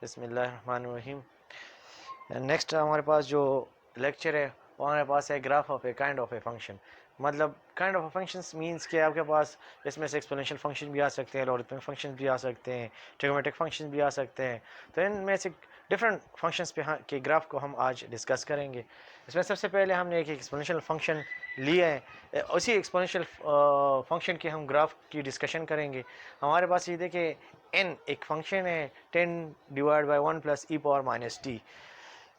बिस्मिल्लाहिर्रहमानिर्रहीम। नेक्स्ट हमारे पास जो लेक्चर है वो हमारे पास है graph of a kind of a function. मतलब काइंड ऑफ फंक्शंस मींस कि आपके पास इसमें से एक्सपोनेंशियल फंक्शन भी आ सकते हैं, लॉगरिथमिक फंक्शन भी आ सकते हैं, ट्रिग्नोमेट्रिक फंक्शन भी आ सकते हैं। तो इनमें से डिफरेंट फंक्शंस के ग्राफ को हम आज डिस्कस करेंगे। इसमें सबसे पहले हमने एक एक्सपोनेंशियल फंक्शन लिया है, उसी एक्सपोनेंशियल फंक्शन के हम ग्राफ की डिस्कशन करेंगे। हमारे पास ये देखिए n एक फंक्शन है 10 / 1 + e⁻⁻t।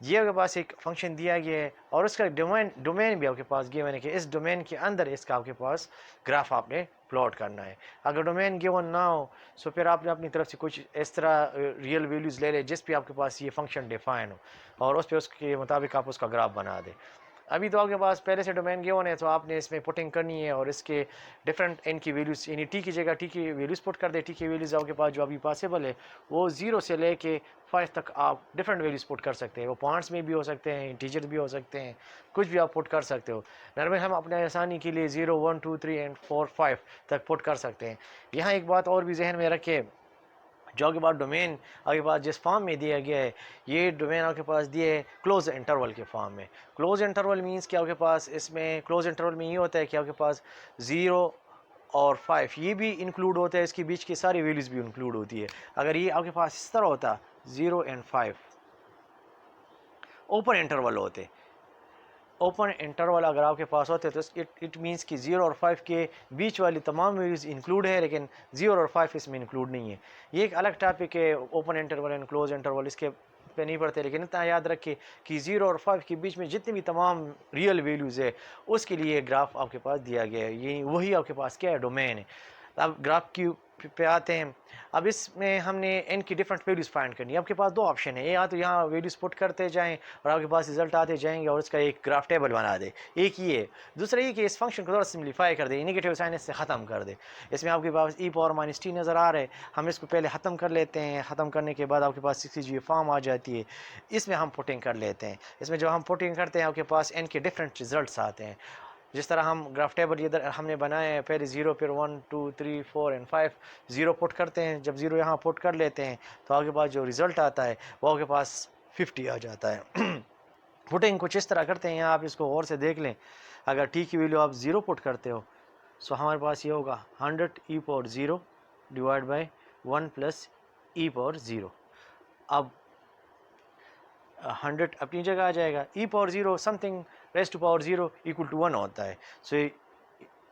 ये आपके पास एक फंक्शन दिया गया है और उसका डोमेन भी आपके पास गिवन है कि इस डोमेन के अंदर इसका आपके पास ग्राफ आपने प्लॉट करना है। अगर डोमेन गिवन ना हो तो फिर आपने अपनी तरफ से कुछ इस तरह रियल वैल्यूज़ ले ले जिस पे आपके पास ये फंक्शन डिफाइन हो और उस पर उसके मुताबिक आप उसका ग्राफ बना दें। अभी तो आपके पास पहले से डोमेन गिवन है तो आपने इसमें पुटिंग करनी है और इसके डिफरेंट एन की वैल्यूज़ यानी टी की जगह टी की वैल्यूज़ पुट कर दे। टी की वैल्यूज़ आपके पास जो अभी पॉसिबल है वो 0 से लेके 5 तक आप डिफरेंट वैल्यूज़ पुट कर सकते हैं। वो पॉइंट्स में भी हो सकते हैं, इंटीजर भी हो सकते हैं, कुछ भी आप पुट कर सकते हो। नॉर्मल हम अपने आसानी के लिए 0 1 2 3 एंड 4 5 तक पुट कर सकते हैं। यहाँ एक बात और भी जहन में रखें, जो आपके पास डोमेन आपके पास जिस फॉर्म में दिया गया है, ये डोमेन आपके पास दिए है क्लोज इंटरवल के फॉर्म में। क्लोज इंटरवल मींस कि आपके पास इसमें क्लोज इंटरवल में ये होता है कि आपके पास 0 और 5 ये भी इंक्लूड होता है, इसके बीच की सारी वैल्यूज़ भी इंक्लूड होती है। अगर ये आपके पास इस तरह होता 0 और 5 ओपन इंटरवल होते, ओपन इंटरवल अगर आपके पास होते तो इट मींस कि 0 और 5 के बीच वाली तमाम वैल्यूज़ इंक्लूड है, लेकिन 0 और 5 इसमें इंक्लूड नहीं है। ये एक अलग टॉपिक है, open interval and close interval, इसके पे नहीं पढ़ते। लेकिन इतना याद रखें कि 0 और 5 के बीच में जितनी भी तमाम रियल वैल्यूज़ है उसके लिए ग्राफ आपके पास दिया गया है। ये वही आपके पास क्या है, डोमेन है। अब ग्राफ की पे आते हैं। अब इसमें हमने n की डिफरेंट वैल्यूज़ फाइंड करनी है। आपके पास दो ऑप्शन है, या तो यहाँ वैल्यूज़ पुट करते जाएं और आपके पास रिजल्ट आते जाएंगे और इसका एक ग्राफ टेबल बना दे, एक ये है। दूसरा ये कि इस फंक्शन को थोड़ा सिम्प्लीफाई कर दे, नेगेटिव साइन से ख़त्म कर दे। इसमें आपके पास e⁻⁻t नज़र आ रहा है, हम इसको पहले ख़त्म कर लेते हैं। ख़त्म करने के बाद आपके पास इसकी जो फॉर्म आ जाती है इसमें हम पुटिंग कर लेते हैं। इसमें जो हम पुटिंग करते हैं आपके पास n के डिफरेंट रिजल्ट आते हैं। जिस तरह हम ग्राफ टेबल इधर हमने बनाए हैं, पहले 0 फिर 1 2 3 4 एंड 5 0 पुट करते हैं। जब 0 यहाँ पुट कर लेते हैं तो आपके पास जो रिज़ल्ट आता है वो आपके पास 50 आ जाता है। पुटिंग कुछ इस तरह करते हैं, यहाँ आप इसको और से देख लें। अगर टी की वैल्यू आप 0 पुट करते हो तो हमारे पास ये होगा 100 e⁻0 डिवाइड बाई 1 + e⁻0। अब 100 अपनी जगह आ जाएगा, e⁻0 something raise to power 0 equal to 1 होता है। सो ये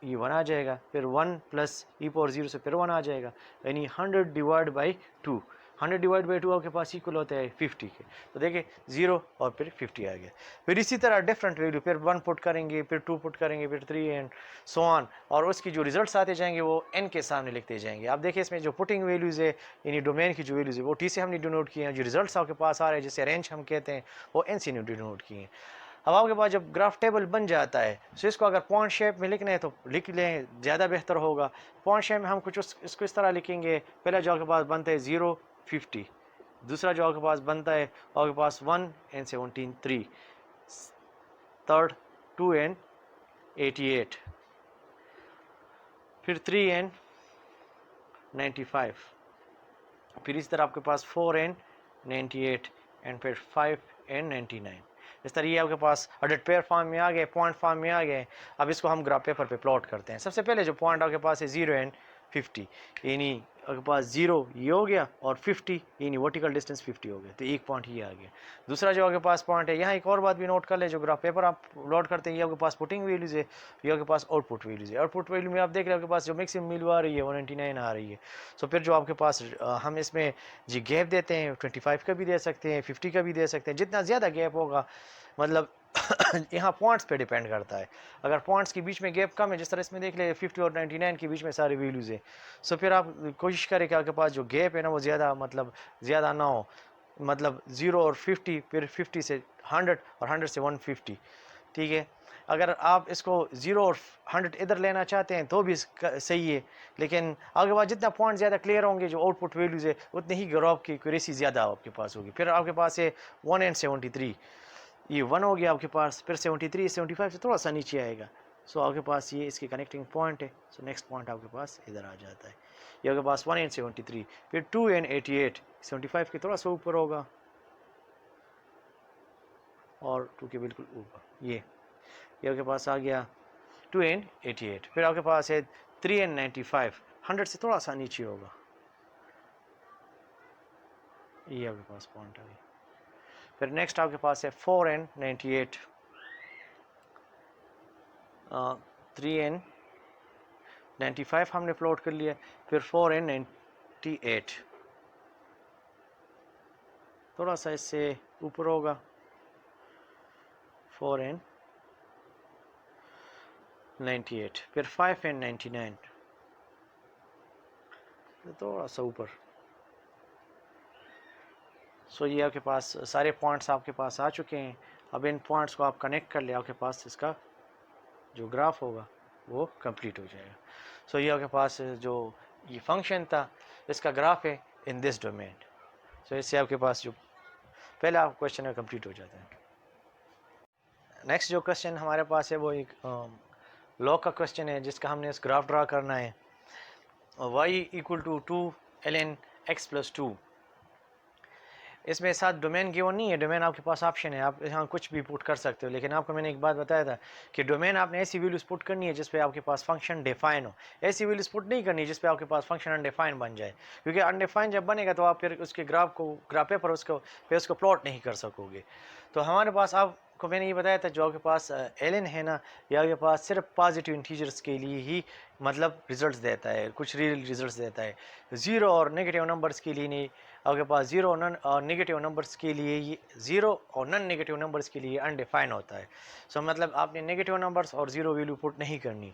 1 आ जाएगा, फिर 1 + e⁻0 से फिर 1 आ जाएगा, यानी 100 डिवाइड बाई 2। 100 डिवाइड बाई 2 आपके पास इक्वल होता है 50 के। तो देखिए 0 और फिर 50 आ गया। फिर इसी तरह डिफरेंट वैल्यू, फिर 1 पुट करेंगे, फिर 2 पुट करेंगे, फिर 3 एंड सो ऑन, और उसकी जो रिजल्ट्स आते जाएंगे वो n के सामने लिखते जाएंगे। आप देखिए इसमें जो पुटिंग वैल्यूज़ है यानी डोमेन की जो वैल्यूज़ है वो t से हमने डिनोट किए हैं, जो रिजल्ट्स आपके पास आ रहे हैं जिसे रेंज हम कहते हैं वो n से डिनोट किए हैं। अब आपके पास जब ग्राफ टेबल बन जाता है तो इसको अगर पॉइंट शेप में लिखना है तो लिख लें, ज़्यादा बेहतर होगा। पॉइंट शेप में हम कुछ इसको इस तरह लिखेंगे। पहला जो आपके पास बनता है 0 50, दूसरा जो आपके पास बनता है आपके पास 1 and 17 3, थर्ड 2 and 88, फिर 3 and 95, फिर इस तरह आपके पास 4 and 98 एंड फिर 5 and 99। इस तरह ये आपके पास अडेड पेयर फॉर्म में आ गए, पॉइंट फॉर्म में आ गए। अब इसको हम ग्राफ पेपर पे प्लॉट करते हैं। सबसे पहले जो पॉइंट आपके पास है 0 and 50, यानी आपके पास 0 ये हो गया और 50 यानी वर्टिकल डिस्टेंस 50 हो गया, तो एक पॉइंट ये आ गया। दूसरा जो आपके पास पॉइंट है, यहाँ एक और बात भी नोट कर ले, जो ग्राफ पेपर आप प्लॉट करते हैं ये आपके पास पुटिंग वैल्यूज़ है, ये आपके पास आउटपुट वैल्यूज़ है। आउटपुट वैल्यू में आप देख रहे हो आपके पास जो मैक्सिमम वैल्यू आ रही है 199 आ रही है। सो फिर जो आपके पास हम इसमें जी गैप देते हैं 25 का भी दे सकते हैं, 50 का भी दे सकते हैं। जितना ज़्यादा गैप होगा मतलब यहाँ पॉइंट्स पे डिपेंड करता है। अगर पॉइंट्स के बीच में गैप कम है, जिस तरह इसमें देख ले 50 और 99 के बीच में सारे वैल्यूज़ है, सो फिर आप कोशिश करें कि आपके पास जो गैप है ना वो ज़्यादा मतलब ज़्यादा ना हो। मतलब 0 और 50, फिर 50 से 100 और 100 से 150, ठीक है। अगर आप इसको 0 और 100 इधर लेना चाहते हैं तो भी सही है, लेकिन आपके पास जितना पॉइंट ज़्यादा क्लियर होंगे जो आउटपुट वैल्यूज़ है उतनी ही ग्राफ की एक्यूरेसी ज़्यादा आपके पास होगी। फिर आपके पास है 1 and 73, ये 1 हो गया आपके पास, फिर 73 75 से थोड़ा सा नीचे आएगा। सो आपके पास ये इसके कनेक्टिंग पॉइंट है। सो नेक्स्ट पॉइंट आपके पास इधर आ जाता है। ये आपके पास 1 एंड 73, फिर 2 एंड 88, 75 के थोड़ा सा ऊपर होगा और 2 के बिल्कुल ऊपर। ये आपके पास आ गया 2 एंड 88। फिर आपके पास है 3 एंड 95, 100 से थोड़ा सा नीचे होगा। ये आपके पास पॉइंट आ गया। फिर नेक्स्ट आपके पास है 4 एंड 98, 3 एंड 95 हमने प्लॉट कर लिया। फिर 4 एंड 98 थोड़ा सा इससे ऊपर होगा, 4 एंड 98। फिर 5 एंड 99 थोड़ा सा ऊपर। सो ये आपके पास सारे पॉइंट्स आपके पास आ चुके हैं। अब इन पॉइंट्स को आप कनेक्ट कर ले, आपके पास इसका जो ग्राफ होगा वो कंप्लीट हो जाएगा। सो ये आपके पास जो ये फंक्शन था इसका ग्राफ है इन दिस डोमेन। सो इससे आपके पास जो पहला क्वेश्चन है कंप्लीट हो जाता है। नेक्स्ट जो क्वेश्चन हमारे पास है वो एक लॉग का क्वेश्चन है जिसका हमने इस ग्राफ ड्रा करना है। y equal to 2 ln x plus 2। इसमें साथ डोमेन गिवन नहीं है, डोमेन आपके पास ऑप्शन है, आप यहाँ कुछ भी पुट कर सकते हो। लेकिन आपको मैंने एक बात बताया था कि डोमेन आपने ऐसी वैल्यूज पुट करनी है जिस पे आपके पास फंक्शन डिफाइन हो, ऐसी वैल्यूज पुट नहीं करनी जिस पे आपके पास फंक्शन अनडिफाइन बन जाए, क्योंकि अनडिफाइन जब बनेगा तो आप फिर उसके ग्राफ पेपर उसको प्लॉट नहीं कर सकोगे। तो हमारे पास आपको मैंने ये बताया था जो आपके पास एलन है ना, या आपके पास सिर्फ पॉजिटिव इंटीजर्स के लिए ही मतलब रिजल्ट्स देता है, कुछ रियल रिजल्ट्स देता है, ज़ीरो और नेगेटिव नंबर्स के लिए नहीं। आपके पास ज़ीरो और नेगेटिव नंबर्स के लिए ये ज़ीरो और नॉन नेगेटिव नंबर्स के लिए अनडिफाइन होता है। सो मतलब आपने नेगेटिव नंबर्स और ज़ीरो वैल्यू पुट नहीं करनी।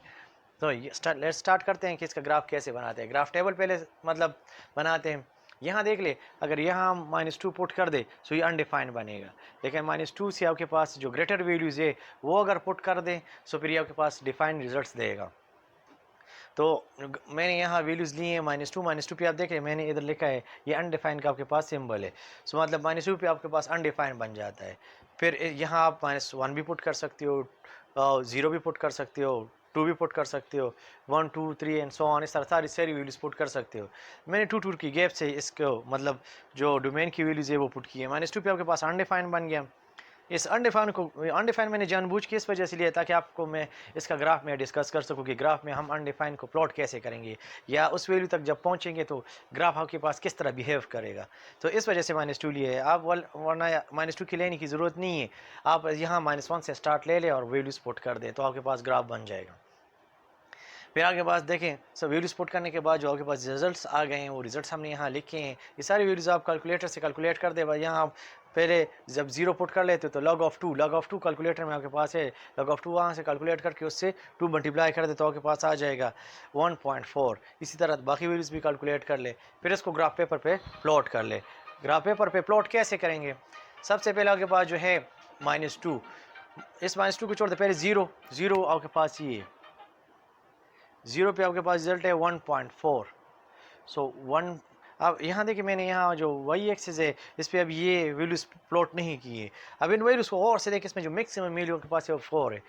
तो लेट्स स्टार्ट करते हैं कि इसका ग्राफ कैसे बनाते हैं। ग्राफ टेबल पहले मतलब बनाते हैं। यहाँ देख ले, अगर यहाँ हम -2 पुट कर दे तो ये अनडिफाइंड बनेगा, लेकिन -2 से आपके पास जो ग्रेटर वैल्यूज़ है वो अगर पुट कर दें तो फिर ये आपके पास डिफाइंड रिजल्ट्स देगा। तो मैंने यहाँ वैल्यूज़ ली हैं -2 पे आप देखें मैंने इधर लिखा है ये अनडिफाइंड का आपके पास सिंबल है। सो मतलब -2 पे आपके पास अनडिफाइंड बन जाता है। फिर यहाँ आप -1 भी पुट कर सकते हो, 0 भी पुट कर सकते हो, 2 भी पुट कर सकते हो, 1 2 3 एंड सो ऑन, इस तरह सारी वैल्यूज़ पुट कर सकते हो। मैंने 2 की गैप से इसको मतलब जो डोमेन की वैल्यूज़ है वो पुट की है। -2 पे आपके पास अनडिफाइंड बन गया। इस अनडिफाइन मैंने जानबूझ के इस वजह से लिया ताकि आपको मैं इसका ग्राफ में डिस्कस कर सकूँ कि ग्राफ में हम अनडिफाइन को प्लॉट कैसे करेंगे, या उस वैल्यू तक जब पहुँचेंगे तो ग्राफ आपके पास किस तरह बिहेव करेगा। तो इस वजह से -2 लिए है आप, वरना -2 की लेने की ज़रूरत नहीं है। आप यहाँ -1 से स्टार्ट ले लें और वैल्यूज़ पुट कर दें तो आपके पास ग्राफ बन जाएगा। फिर आपके पास देखें सब वैल्यूज पुट करने के बाद जो आपके पास रिजल्ट्स आ गए हैं वो रिजल्ट्स हमने यहाँ लिखे हैं। ये सारी वैल्यूज आप कैलकुलेटर से कैलकुलेट कर दे। यहाँ आप पहले जब 0 पुट कर लेते हो तो log ऑफ 2 कैलकुलेटर में आपके पास है, log ऑफ 2 वहाँ से कैलकुलेट करके उससे 2 मल्टीप्लाई कर दे तो आपके पास आ जाएगा 1.4। इसी तरह बाकी वैल्यूज भी कैलकुलेट कर ले, फिर इसको ग्राफ पेपर पे प्लॉट कर ले। ग्राफ पेपर पे प्लॉट कैसे करेंगे, सबसे पहले आपके पास जो है -2, इस -2 को छोड़ दे, पहले 0 आपके पास ये 0 पे आपके पास रिजल्ट है 1.4। सो 1 अब यहाँ देखिए मैंने यहाँ जो वाई एक्सिस है इस पर अब ये वैल्यूज प्लॉट नहीं किए। अब इन वैल्यूज को और से देखिए, इसमें जो मैक्सिमम वैल्यू आपके पास है वो 4 है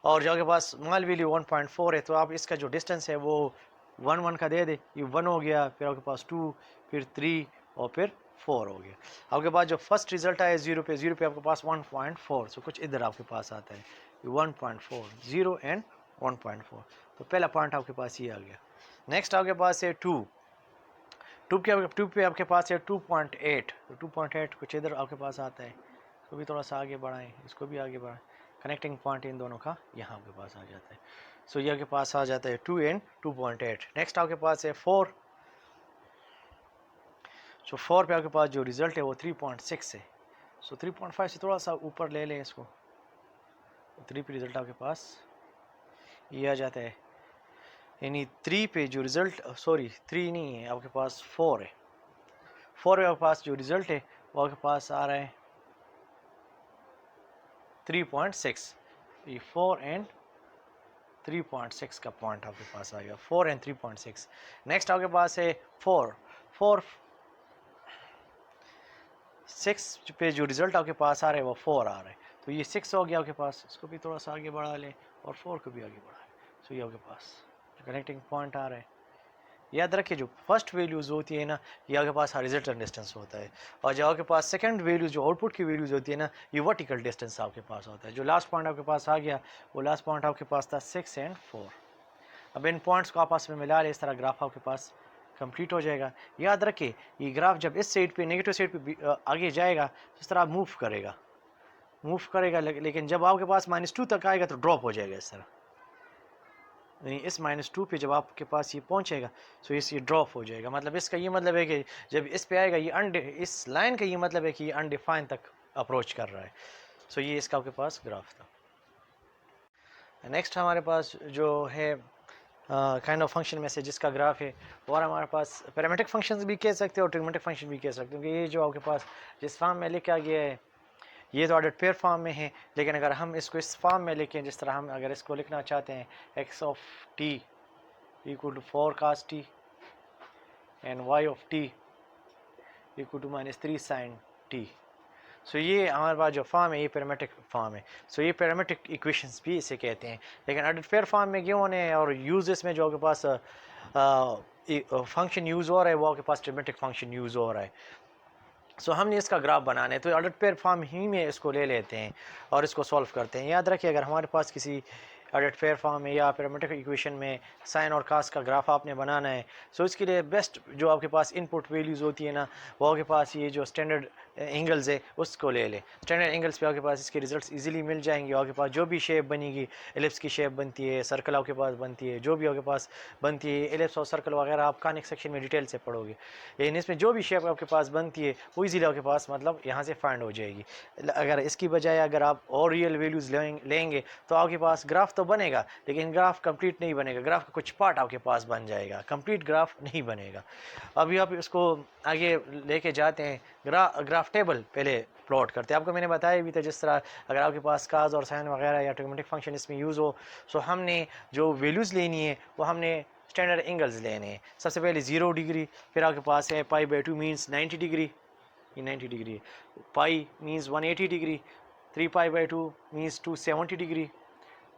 और जो आपके पास स्मॉल वैल्यू 1.4 है। तो आप इसका जो डिस्टेंस है वो 1 का दे दे, ये 1 हो गया, फिर आपके पास 2, फिर 3 और फिर 4 हो गया। आपके पास जो फर्स्ट रिजल्ट आया 0 पे आपके पास 1.4। सो कुछ इधर आपके पास आता है 1.4, 0 एंड 1.4। तो पहला पॉइंट आपके पास ये आ गया। नेक्स्ट आपके पास है 2 पे आपके पास है 2.8। तो 2.8 कुछ इधर आपके पास आता है, इसको भी थोड़ा सा आगे बढ़ाएं, इसको भी आगे बढ़ाएं, कनेक्टिंग पॉइंट इन दोनों का यहाँ आपके पास आ जाता है। सो ये आपके पास आ जाता है 2 एंड 2.8। नेक्स्ट आपके पास है 4। सो 4 पे आपके पास जो रिजल्ट है वो 3.6 है। सो 3.5 से थोड़ा सा ऊपर ले लें इसको, 3 पे रिजल्ट आपके पास ये आ जाता है, यानी 3 पे जो रिज़ल्ट 3 नहीं है आपके पास 4 है। 4 पे आपके पास जो रिज़ल्ट है वो आपके पास आ रहा है 3.6। ये 4 एंड 3.6 का पॉइंट आपके पास आ गया, 4 एंड 3.6। नेक्स्ट आपके पास है 6 पे जो रिज़ल्ट आपके पास आ रहा है वो 4 आ रहा है। तो ये 6 हो गया आपके पास, इसको भी थोड़ा सा आगे बढ़ा लें और 4 को भी आगे बढ़ा लें। सो ये आपके पास जो कनेक्टिंग पॉइंट आ रहा है याद रखिए जो फर्स्ट वैल्यूज़ होती है ना ये आपके पास हॉरिजॉन्टल डिस्टेंस होता है, और जो आपके पास सेकंड वैल्यूज जो आउटपुट की वैल्यूज़ होती है ना ये वर्टिकल डिस्टेंस आपके पास होता है। जो लास्ट पॉइंट आपके पास आ गया वो लास्ट पॉइंट आपके पास था 6 और 4। अब इन पॉइंट्स को आपस में मिला ले, इस तरह ग्राफ आपके पास कंप्लीट हो जाएगा। याद रखिए ये ग्राफ जब इस साइड पे नेगेटिव साइड पे आगे जाएगा तो इस तरह मूव करेगा, लेकिन जब आपके पास -2 तक आएगा तो ड्रॉप हो जाएगा इस तरह, यानी इस -2 पे जब आपके पास ये पहुंचेगा तो ये ड्रॉप हो जाएगा। मतलब इसका ये मतलब है कि जब इस पे आएगा ये इस लाइन का ये मतलब है कि ये अनडिफाइंड तक अप्रोच कर रहा है। सो ये इसका आपके पास ग्राफ था। नेक्स्ट हमारे पास जो है काइंड ऑफ फंक्शन में से जिसका ग्राफ है, और हमारे पास पैरामीट्रिक फंक्शंस भी कह सकते हो और ट्रिग्नोमेट्रिक फंक्शन भी कह सकते हो, क्योंकि ये जो आपके पास जिस फॉर्म में लिखा गया है ये तो ऑर्डर पेयर फॉर्म में है, लेकिन अगर हम इसको इस फॉर्म में लिखें जिस तरह हम अगर इसको लिखना चाहते हैं x of t equal to 4 cos t and y of t equal to -3 sin t। So ये हमारे पास जो फॉर्म है ये पैरामीट्रिक फॉर्म है। सो ये पैरामीट्रिक इक्वेशंस भी इसे कहते हैं, लेकिन ऑर्डर पेयर फॉर्म में क्यों होने और यूज इसमें जो आपके पास फंक्शन यूज़ हो रहा है वो आपके पास ट्रिग्नोमेट्रिक फंक्शन यूज़ हो रहा है। सो हमने इसका ग्राफ बनाना है तो ऑर्डर पेयर फॉर्म ही में इसको ले लेते हैं और इसको सॉल्व करते हैं। याद रखिए अगर हमारे पास किसी ऑर्डर पेयर फॉर्म में या पैरामीट्रिक इक्वेशन में साइन और कास का ग्राफ आपने बनाना है, सो इसके लिए बेस्ट जो आपके पास इनपुट वैल्यूज़ होती है ना वो आपके पास ये जो स्टैंडर्ड एंगल्स है उसको ले लें। स्टैंडर्ड एंगल्स पे आपके पास इसके रिजल्ट्स इजीली मिल जाएंगे। आपके पास जो भी शेप बनेगी, एलिप्स की शेप बनती है, सर्कल आपके पास बनती है, जो भी आपके पास बनती है एलिप्स और सर्कल वगैरह आप कॉनिक सेक्शन में डिटेल से पढ़ोगे, लेकिन इसमें जो भी शेप आपके पास बनती है वो इजीली आपके पास मतलब यहाँ से फाइंड हो जाएगी। अगर इसकी बजाय अगर आप और रियल वैल्यूज़ लेंगे तो आपके पास ग्राफ तो बनेगा लेकिन ग्राफ कंप्लीट नहीं बनेगा, ग्राफ का कुछ पार्ट आपके पास बन जाएगा, कंप्लीट ग्राफ नहीं बनेगा। अभी आप इसको आगे लेके जाते हैं, ग्राफ टेबल पहले प्लॉट करते हैं। आपको मैंने बताया भी था जिस तरह अगर आपके पास काज और साइन वगैरह या ट्रिग्नोमेट्रिक फंक्शन इसमें यूज़ हो, सो हमने जो वैल्यूज़ लेनी है वो हमने स्टैंडर्ड एंगल्स लेने हैं। सबसे पहले 0 डिग्री, फिर आपके पास है π/2 मीन्स 90 डिग्री, ये 90 डिग्री है, pi means 180 degree, 3π/2 means 270 degree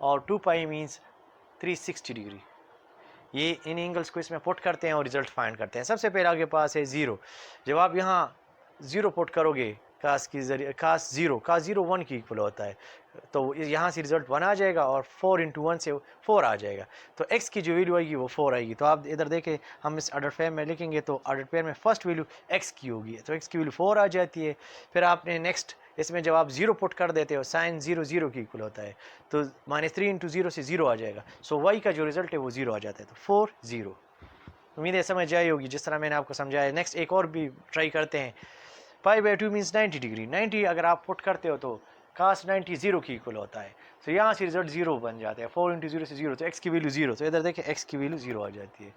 और 2π मीन्स 360 डिग्री। ये इन एंगल्स को इसमें पुट करते हैं और रिजल्ट फाइंड करते हैं। सबसे पहले आपके पास है 0। जब आप यहाँ 0 पुट करोगे कास की जरिए कास 0 1 की इक्वल होता है, तो यहाँ से रिजल्ट 1 आ जाएगा और 4 × 1 से 4 आ जाएगा, तो x की जो वैल्यू आएगी वो 4 आएगी। तो आप इधर देखें हम इस ऑर्डर पेयर में लिखेंगे तो ऑर्डर पेयर में फर्स्ट वैल्यू x की होगी, तो x की वैल्यू 4 आ जाती है। फिर आपने नेक्स्ट इसमें जब आप 0 पुट कर देते हो साइन 0 0 की इक्वल होता है, तो -3 × 0 से 0 आ जाएगा। सो y का जो रिजल्ट है वो 0 आ जाता है, तो 4 0। उम्मीद है समझ आई होगी जिस तरह मैंने आपको समझाया। नेक्स्ट एक और भी ट्राई करते हैं। π/2 मीन्स 90 डिग्री, 90 अगर आप पुट करते हो तो कास 90 0 की इक्वल होता है, तो यहाँ से रिजल्ट 0 बन जाता है। 4 × 0 से 0, तो x की वैल्यू 0, तो इधर देखें x की वैल्यू 0 आ जाती है।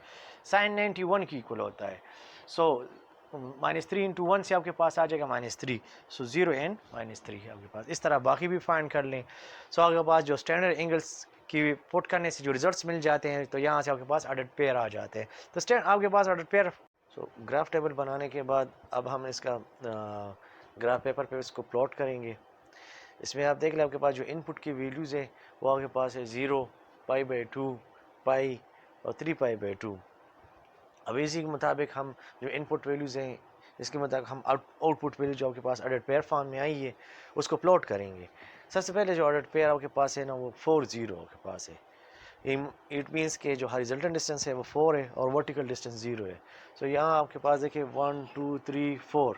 साइन 90 1 की इक्वल होता है, सो -3 × 1 से आपके पास आ जाएगा -3, सो 0 and -3 है आपके पास। इस तरह बाकी भी फाइंड कर लें। सो आपके पास जो स्टैंडर्ड एंगल्स की पुट करने से जो रिजल्ट्स मिल जाते हैं तो यहाँ से आपके पास ऑर्डर पेयर आ जाते हैं। तो स्टैंड आपके पास order pair. So graph table बनाने के बाद अब हम इसका ग्राफ पेपर पे इसको प्लॉट करेंगे। इसमें आप देख लें आपके पास जो इनपुट की वैल्यूज़ है वो आपके पास है 0, π/2, पाई और 3π/2। अब इसी के मुताबिक हम जो इनपुट वैल्यूज़ हैं इसके मुताबिक हम आउटपुट वैल्यू जो आपके पास ऑर्डर पेयर फॉर्म में आई है उसको प्लॉट करेंगे। सबसे पहले जो ऑर्डर पेयर आपके पास है ना वो 4 0 आपके पास है। इट मीन्स के जो हॉरिजॉन्टल डिस्टेंस है वो 4 है और वर्टिकल डिस्टेंस 0 है। सो यहाँ आपके पास देखिए 1 2 3 4,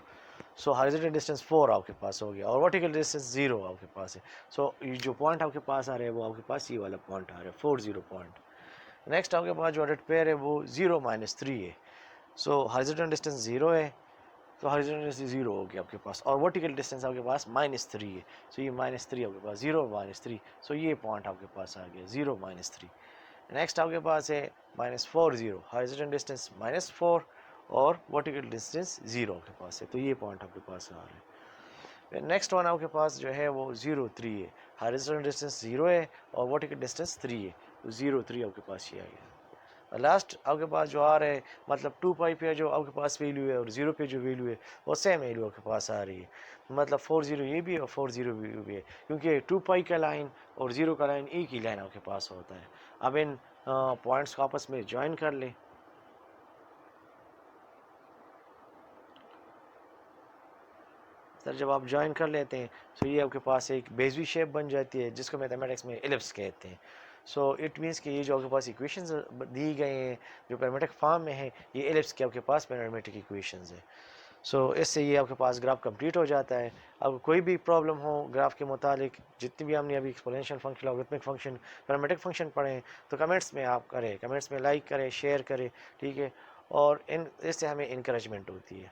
सो हॉरिजॉन्टल डिस्टेंस 4 आपके पास हो गया और वर्टिकल डिस्टेंस 0 आपके पास है। सो ये जो पॉइंट आपके पास आ रहा है वो आपके पास ये वाला पॉइंट आ रहा है 4 0 पॉइंट। नेक्स्ट आपके पास जो ऑर्डर पेयर है वो 0 -3 है। सो हॉरिजॉन्टल डिस्टेंस 0 है, तो हॉरिजॉन्टल डिस्टेंस 0 हो गया आपके पास और वर्टिकल डिस्टेंस आपके पास -3 है। सो ये -3 आपके पास 0 -3, सो ये पॉइंट आपके पास आ गया 0 -3। नेक्स्ट आपके पास है -4 0, हॉरिजॉन्टल डिस्टेंस -4 और वर्टिकल डिस्टेंस 0 आपके पास है, तो ये पॉइंट आपके पास आ रहा है। फिर नेक्स्ट वन आपके पास जो है वो 0 3 है, हॉरिजॉन्टल डिस्टेंस 0 है और वर्टिकल डिस्टेंस 3 है, तो 0 3 आपके पास ये आ गया। लास्ट आपके पास जो आ रहा है मतलब 2π पे जो आपके पास वैल्यू है और 0 पे जो वैल्यू है वो सेम वैल्यू आपके पास आ रही है, मतलब 4 0 ये भी है और 4 0 भी है, क्योंकि 2π का लाइन और 0 का लाइन एक ही लाइन आपके पास होता है। अब इन पॉइंट्स को आपस में ज्वाइन कर लें। सर जब आप ज्वाइन कर लेते हैं तो ये आपके पास एक बेजवी शेप बन जाती है जिसको मैथमेटिक्स में एलिप्स कहते हैं। सो इट मीन्स कि ये जो आपके पास इक्वेशंस दी गए हैं जो पैरामेट्रिक फॉर्म में है, ये एलिप्स के आपके पास पैरामेट्रिक इक्वेशंस है। सो इससे ये आपके पास ग्राफ कंप्लीट हो जाता है। अब कोई भी प्रॉब्लम हो ग्राफ के मुतालिक, जितनी भी हमने अभी exponential function, logarithmic function, parametric function पढ़े तो कमेंट्स में आप करें, कमेंट्स में लाइक करें, शेयर करें, ठीक है। और इन इससे हमें इनकरेजमेंट होती है।